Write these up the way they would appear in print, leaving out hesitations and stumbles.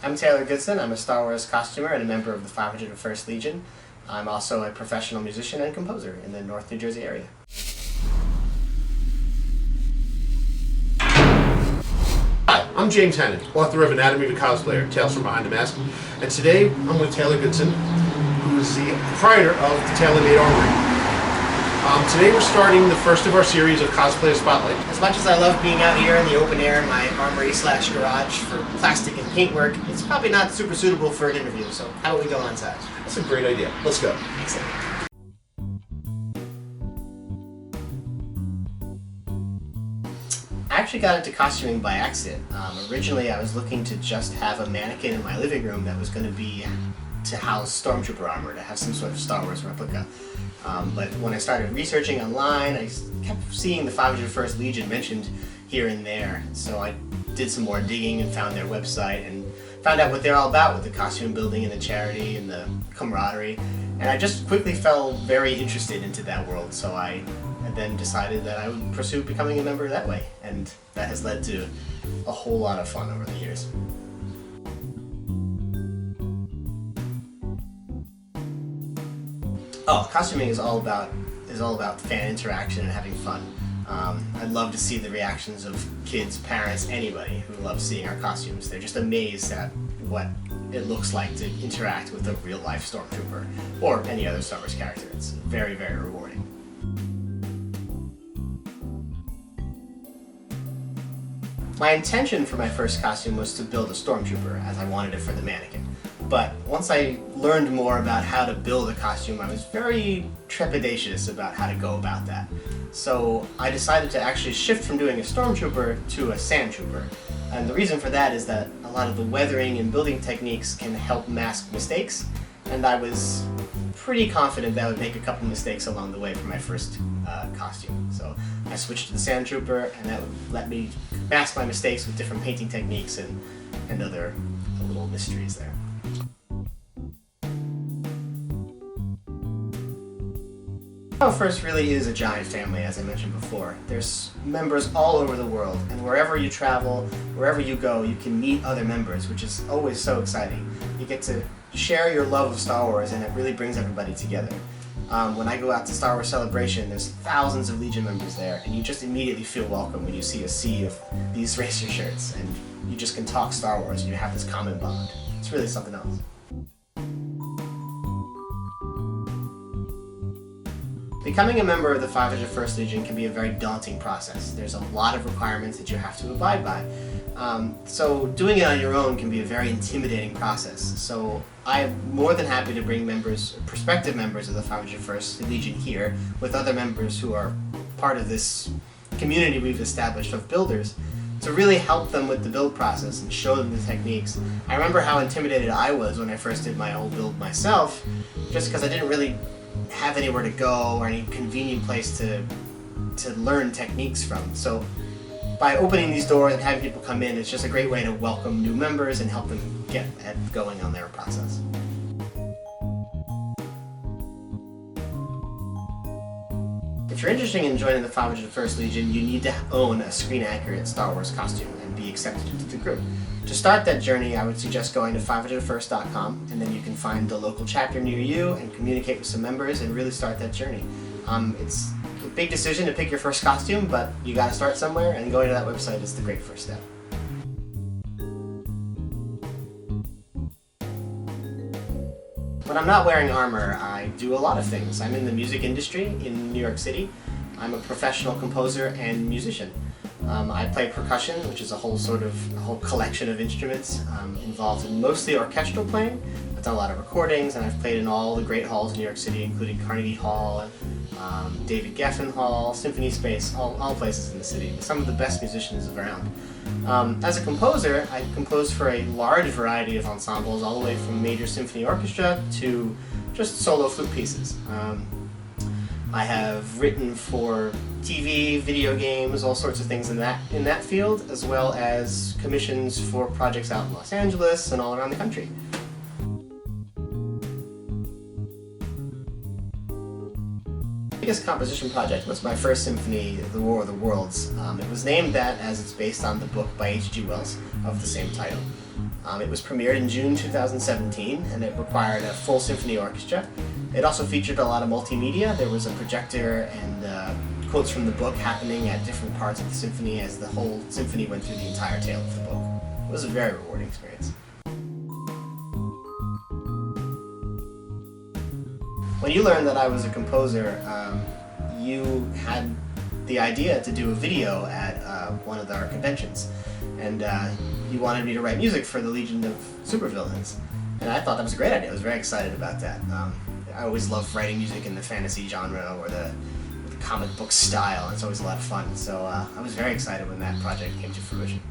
I'm Arthur Goodson. I'm a Star Wars costumer and a member of the 501st Legion. I'm also a professional musician and composer in the North New Jersey area. Hi, I'm James Hannon, author of Anatomy of a Cosplayer, Tales from Behind the Mask, and today I'm with Arthur Goodson, who is the proprietor of the Tailor Made Armory. Today we're starting the first of our series of Cosplay Spotlight. As much as I love being out here in the open air in my armory/garage for plastic and paint work, it's probably not super suitable for an interview, so how about we go inside? That's a great idea. Let's go. Excellent. I actually got into costuming by accident. Originally I was looking to just have a mannequin in my living room that was going to be to house Stormtrooper armor, to have some sort of Star Wars replica. But when I started researching online, I kept seeing the 501st Legion mentioned here and there. So I did some more digging and found their website and found out what they're all about with the costume building and the charity and the camaraderie. And I just quickly fell very interested into that world. So I then decided that I would pursue becoming a member that way. And that has led to a whole lot of fun over the years. Oh, costuming is all about fan interaction and having fun. I'd love to see the reactions of kids, parents, anybody who loves seeing our costumes. They're just amazed at what it looks like to interact with a real-life Stormtrooper or any other Star Wars character. It's very, very rewarding. My intention for my first costume was to build a Stormtrooper, as I wanted it for the mannequin. But once I learned more about how to build a costume, I was very trepidatious about how to go about that. So I decided to actually shift from doing a Stormtrooper to a Sandtrooper. And the reason for that is that a lot of the weathering and building techniques can help mask mistakes, and I was pretty confident that I would make a couple mistakes along the way for my first costume. So I switched to the Sandtrooper, and that would let me mask my mistakes with different painting techniques and other little mysteries there. First really is a giant family, as I mentioned before. There's members all over the world, and wherever you travel, wherever you go, you can meet other members, which is always so exciting. You get to share your love of Star Wars, and it really brings everybody together. When I go out to Star Wars Celebration, there's thousands of Legion members there, and you just immediately feel welcome when you see a sea of these racer shirts, and you just can talk Star Wars, and you have this common bond. It's really something else. Becoming a member of the 501st Legion can be a very daunting process. There's a lot of requirements that you have to abide by. So doing it on your own can be a very intimidating process. So I'm more than happy to bring prospective members of the 501st Legion here with other members who are part of this community we've established of builders to really help them with the build process and show them the techniques. I remember how intimidated I was when I first did my old build myself, just because I didn't really have anywhere to go or any convenient place to learn techniques from. So by opening these doors and having people come in, it's just a great way to welcome new members and help them get going on their process. If you're interested in joining the 501st Legion, you need to own a screen-accurate Star Wars costume and be accepted into the group. To start that journey, I would suggest going to 501st.com, and then you can find the local chapter near you and communicate with some members and really start that journey. It's a big decision to pick your first costume, but you gotta start somewhere, and going to that website is the great first step. When I'm not wearing armor, I do a lot of things. I'm in the music industry in New York City. I'm a professional composer and musician. I play percussion, which is a whole collection of instruments involved in mostly orchestral playing. I've done a lot of recordings, and I've played in all the great halls in New York City, including Carnegie Hall, David Geffen Hall, Symphony Space, all places in the city. Some of the best musicians around. As a composer, I compose for a large variety of ensembles, all the way from major symphony orchestra to just solo flute pieces. I have written for TV, video games, all sorts of things in that field, as well as commissions for projects out in Los Angeles and all around the country. The biggest composition project was my first symphony, The War of the Worlds. It was named that as it's based on the book by H.G. Wells of the same title. It was premiered in June 2017, and it required a full symphony orchestra. It also featured a lot of multimedia. There was a projector and quotes from the book happening at different parts of the symphony as the whole symphony went through the entire tale of the book. It was a very rewarding experience. When you learned that I was a composer, you had the idea to do a video at one of our conventions, and you wanted me to write music for the Legion of Supervillains, and I thought that was a great idea. I was very excited about that. I always love writing music in the fantasy genre or the comic book style. It's always a lot of fun, so I was very excited when that project came to fruition.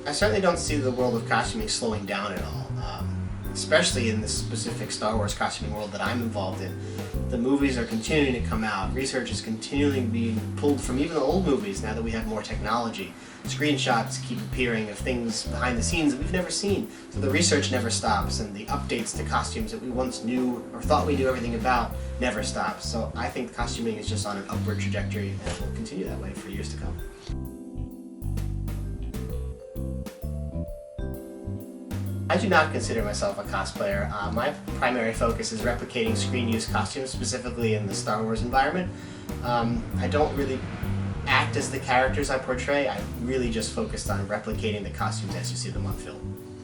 I certainly don't see the world of costuming slowing down at all, especially in this specific Star Wars costuming world that I'm involved in. The movies are continuing to come out. Research is continually being pulled from even the old movies now that we have more technology. Screenshots keep appearing of things behind the scenes that we've never seen. So the research never stops, and the updates to costumes that we once knew or thought we knew everything about never stops. So I think costuming is just on an upward trajectory and it will continue that way for years to come. I do not consider myself a cosplayer. My primary focus is replicating screen use costumes, specifically in the Star Wars environment. I don't really act as the characters I portray. I'm really just focused on replicating the costumes as you see them on film.